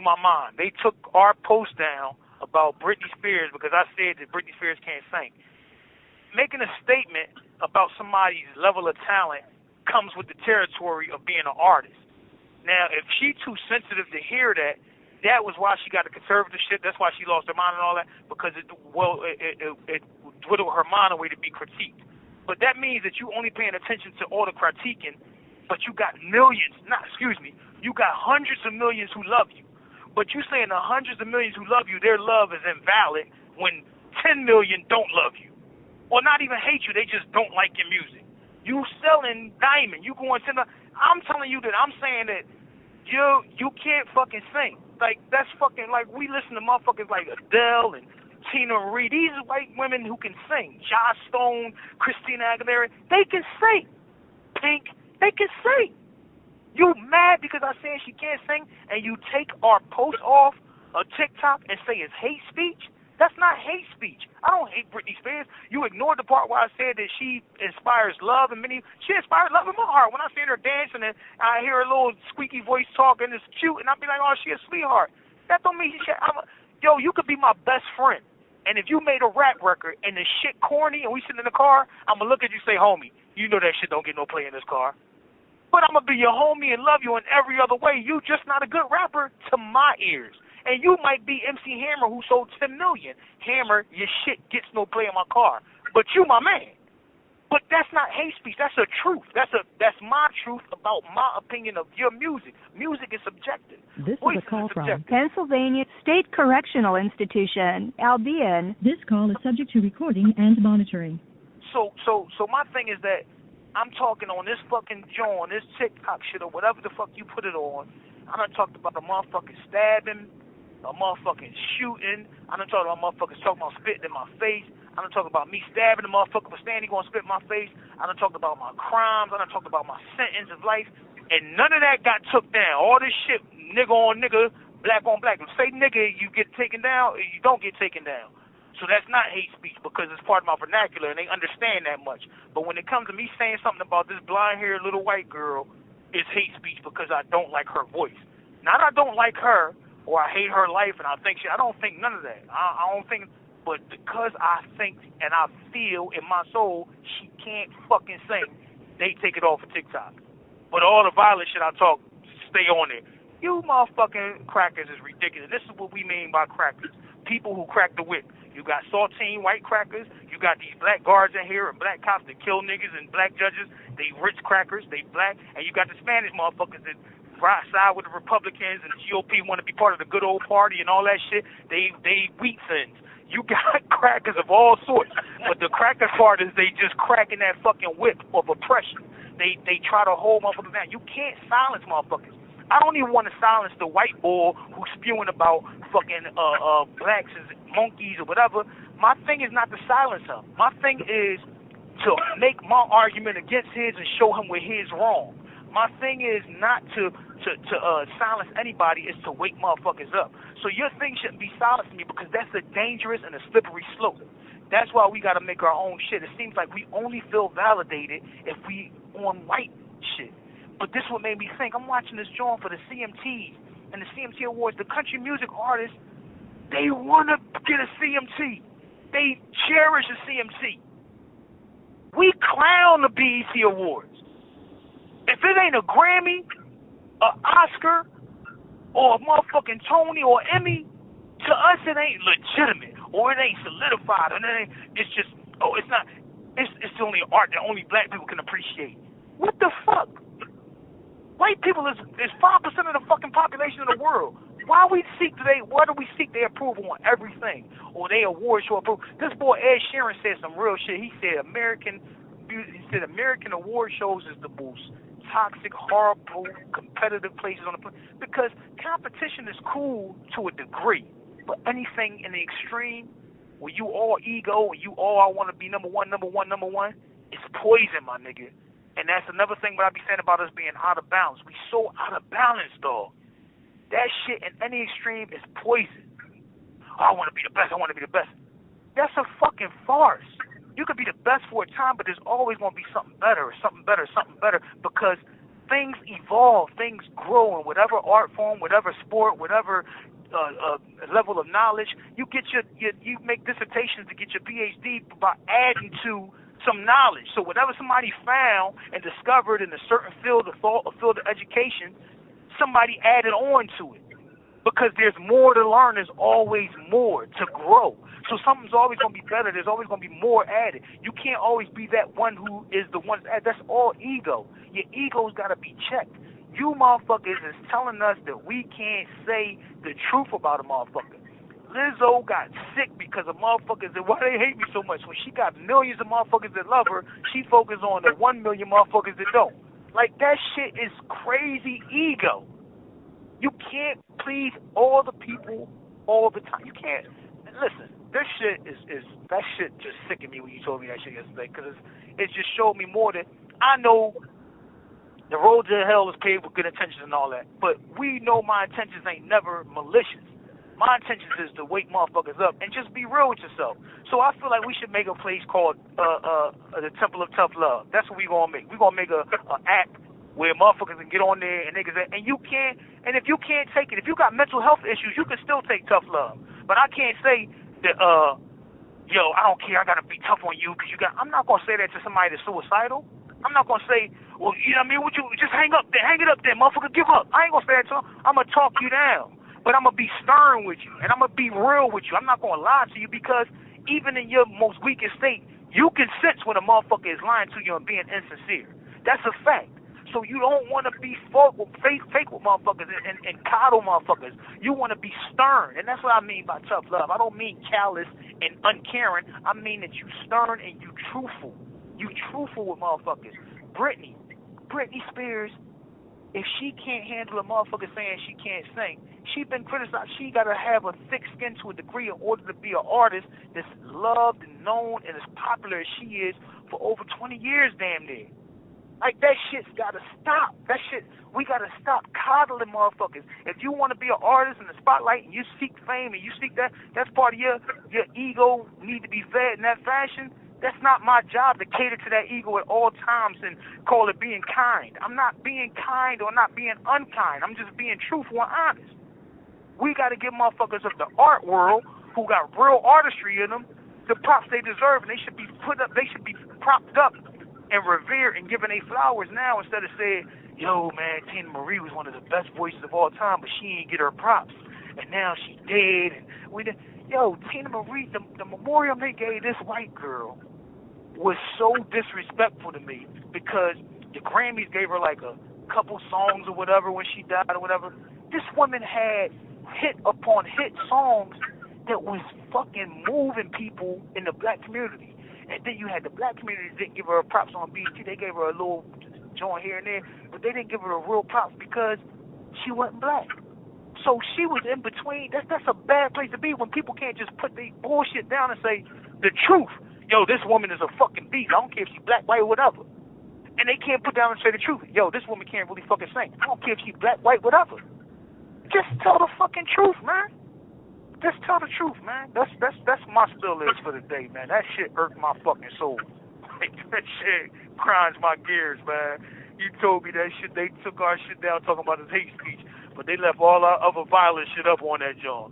my mind. They took our post down about Britney Spears because I said that Britney Spears can't sing. Making a statement about somebody's level of talent comes with the territory of being an artist. Now, if she's too sensitive to hear that, that was why she got the conservatorship. That's why she lost her mind and all that, because it dwindled her mind away to be critiqued. But that means that you only paying attention to all the critiquing, but you got you got hundreds of millions who love you. But you saying the hundreds of millions who love you, their love is invalid when 10 million don't love you. Or not even hate you, they just don't like your music. You selling diamond, you going to I'm telling you that I'm saying that you can't fucking sing. Like, that's fucking, like, we listen to motherfuckers like Adele and Tina Marie. These are white women who can sing. Joss Stone, Christina Aguilera, they can sing. Pink, they can sing. You mad because I said she can't sing and you take our post off of TikTok and say it's hate speech? That's not hate speech. I don't hate Britney Spears. You ignored the part where I said that she inspires love, and she inspires love in my heart. When I see her dancing and I hear her little squeaky voice talking, it's cute, and I be like, oh, she a sweetheart. That don't mean yo, you could be my best friend, and if you made a rap record and the shit corny and we sitting in the car, I'm gonna look at you and say, homie, you know that shit don't get no play in this car. But I'm gonna be your homie and love you in every other way. You just not a good rapper to my ears. And you might be MC Hammer who sold 10 million. Hammer, your shit gets no play in my car. But you my man. But that's not hate speech. That's a truth. That's my truth about my opinion of your music. Music is subjective. This Voice is a call from Pennsylvania State Correctional Institution, Albion. This call is subject to recording and monitoring. So my thing is that I'm talking on this fucking joint, this TikTok shit or whatever the fuck you put it on. I done talked about a motherfucking stabbing, a motherfucking shooting. I done talked about motherfuckers talking about spitting in my face. I done talked about me stabbing the motherfucker for saying he gonna spit in my face. I done talked about my crimes. I done talked about my sentence of life. And none of that got took down. All this shit, nigga on nigga, black on black. If you say nigga, you get taken down, you don't get taken down. So that's not hate speech because it's part of my vernacular and they understand that much. But when it comes to me saying something about this blonde-haired little white girl, it's hate speech because I don't like her voice. Not I don't like her, or I hate her life and I don't think none of that. I don't think, but because I think and I feel in my soul she can't fucking sing, they take it off of TikTok. But all the violent shit I talk, stay on it. You motherfucking crackers is ridiculous. This is what we mean by crackers. People who crack the whip. You got saltine white crackers. You got these black guards in here and black cops that kill niggas and black judges. They rich crackers. They black. And you got the Spanish motherfuckers that side with the Republicans and the GOP want to be part of the good old party and all that shit. They wheat thins. You got crackers of all sorts. But the cracker part is they just cracking that fucking whip of oppression. They try to hold motherfuckers down. You can't silence motherfuckers. I don't even want to silence the white boy who's spewing about fucking blacks as monkeys or whatever. My thing is not to silence him. My thing is to make my argument against his and show him where his wrong. My thing is not to silence anybody, is to wake motherfuckers up. So your thing shouldn't be silencing me because that's a dangerous and a slippery slope. That's why we got to make our own shit. It seems like we only feel validated if we on white shit. But this what made me think. I'm watching this joint for the CMTs and the CMT Awards. The country music artists, they want to get a CMT. They cherish a CMT. We clown the BET Awards. If it ain't a Grammy, an Oscar, or a motherfucking Tony or Emmy, to us it ain't legitimate or it ain't solidified. And it's just, it's not. It's the only art that only black people can appreciate. What the fuck? White people is 5% of the fucking population of the world. Why do we seek their approval on everything? Or they award show approval? This boy Ed Sheeran said some real shit. He said American award shows is the most toxic, horrible, competitive places on the planet. Because competition is cool to a degree, but anything in the extreme, where you all ego and you all I want to be number one, it's poison, my nigga. And that's another thing what I be saying about us being out of balance. We so out of balance, dog. That shit in any extreme is poison. Oh, I want to be the best. That's a fucking farce. You could be the best for a time, but there's always going to be something better, because things evolve, things grow in whatever art form, whatever sport, whatever level of knowledge. You make dissertations to get your PhD by adding to some knowledge. So whatever somebody found and discovered in a certain field of thought or field of education, somebody added on to it. Because there's more to learn, there's always more to grow. So something's always going to be better, there's always going to be more added. You can't always be that one who is the one that's all ego. Your ego's got to be checked. You motherfuckers is telling us that we can't say the truth about a motherfucker. Lizzo got sick because of motherfuckers that, why they hate me so much? When she got millions of motherfuckers that love her, she focused on the 1 million motherfuckers that don't. Like, that shit is crazy ego. You can't please all the people all the time. You can't. Listen, this shit that shit just sickened me when you told me that shit yesterday, because it just showed me more that I know the road to hell is paved with good intentions and all that, but we know my intentions ain't never malicious. My intentions is to wake motherfuckers up and just be real with yourself. So I feel like we should make a place called the Temple of Tough Love. That's what we gonna make. We gonna make a app where motherfuckers can get on there and niggas, and you can't, and if you can't take it, if you got mental health issues, you can still take tough love. But I can't say that, yo, I don't care, I gotta be tough on you because you got. I'm not gonna say that to somebody that's suicidal. I'm not gonna say, well, you know what I mean? Would you just hang it up there, motherfucker, give up? I ain't gonna say that to him. I'm gonna talk you down, but I'm gonna be stern with you, and I'm gonna be real with you. I'm not gonna lie to you, because even in your most weakest state, you can sense when a motherfucker is lying to you and being insincere. That's a fact. So you don't want to be fake with motherfuckers and coddle motherfuckers. You want to be stern, and that's what I mean by tough love. I don't mean callous and uncaring. I mean that you stern and you truthful. You truthful with motherfuckers. Britney Spears, if she can't handle a motherfucker saying she can't sing, she been criticized. She got to have a thick skin to a degree in order to be an artist that's loved and known and as popular as she is for over 20 years damn near. Like, that shit's got to stop. That shit, we got to stop coddling motherfuckers. If you want to be an artist in the spotlight and you seek fame and you seek that's part of your ego need to be fed in that fashion. That's not my job to cater to that ego at all times and call it being kind. I'm not being kind or not being unkind. I'm just being truthful and honest. We got to give motherfuckers of the art world who got real artistry in them the props they deserve, and they should be put up. They should be propped up and revered and given they flowers now, instead of saying, yo, man, Tina Marie was one of the best voices of all time, but she ain't get her props, and now she dead. And yo, Tina Marie, the memorial they gave this white girl was so disrespectful to me, because the Grammys gave her like a couple songs or whatever when she died or whatever. This woman had hit upon hit songs that was fucking moving people in the black community. And then you had the black community that didn't give her props on BET. They gave her a little joint here and there, but they didn't give her a real props because she wasn't black. So she was in between. That's a bad place to be, when people can't just put their bullshit down and say the truth. Yo, this woman is a fucking beast. I don't care if she's black, white, or whatever. And they can't put down and say the truth. Yo, this woman can't really fucking sing. I don't care if she's black, white, whatever. Just tell the fucking truth, man. Just tell the truth, man. That's my spill is for the day, man. That shit irked my fucking soul. Like, that shit grinds my gears, man. You told me that shit. They took our shit down talking about his hate speech, but they left all our other violent shit up on that joint.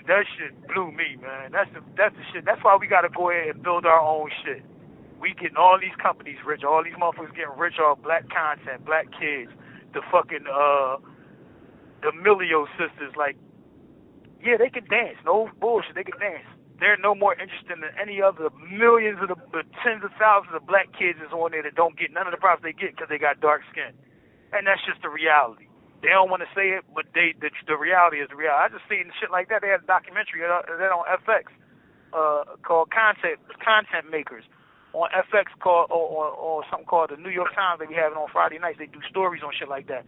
That shit blew me, man. That's the shit. That's why we gotta go ahead and build our own shit. We getting all these companies rich. All these motherfuckers getting rich off black content, black kids. The fucking the Milio sisters, like. Yeah, they can dance. No bullshit. They can dance. They're no more interested than any other millions of the tens of thousands of black kids that's on there that don't get none of the props they get because they got dark skin. And that's just the reality. They don't want to say it, but the reality is the reality. I just seen shit like that. They had a documentary that on FX called Content Makers on FX called or something called the New York Times. They be having on Friday nights. They do stories on shit like that.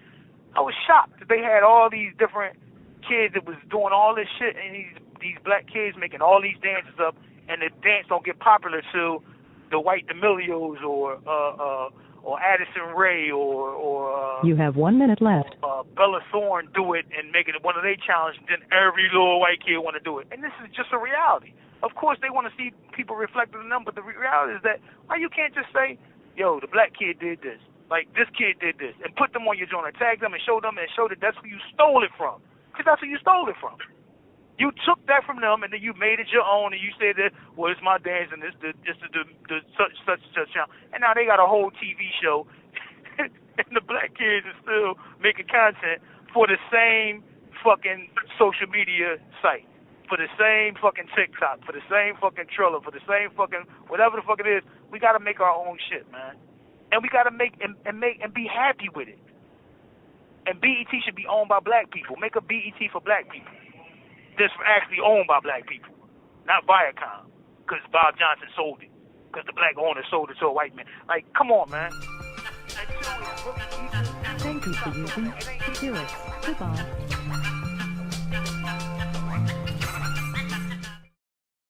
I was shocked that they had all these different kids that was doing all this shit, and these black kids making all these dances up, and the dance don't get popular till the white D'Amelios or Addison Rae or you have 1 minute left. Bella Thorne do it and make it one of their challenges. Then every little white kid want to do it, and this is just a reality. Of course, they want to see people reflected in them, but the reality is that why you can't just say, yo, the black kid did this. Like, this kid did this, and put them on your joint, and tag them, and show that that's who you stole it from. Because that's who you stole it from. You took that from them, and then you made it your own, and you said that, well, it's my dance, and this the such channel. And now they got a whole TV show, and the black kids are still making content for the same fucking social media site, for the same fucking TikTok, for the same fucking Triller, for the same fucking whatever the fuck it is. We got to make our own shit, man. And we gotta make and be happy with it. And BET should be owned by black people. Make a BET for black people. That's actually owned by black people, not Viacom, because Bob Johnson sold it. Because the black owner sold it to a white man. Like, come on, man. Thank you for using Securus. Goodbye.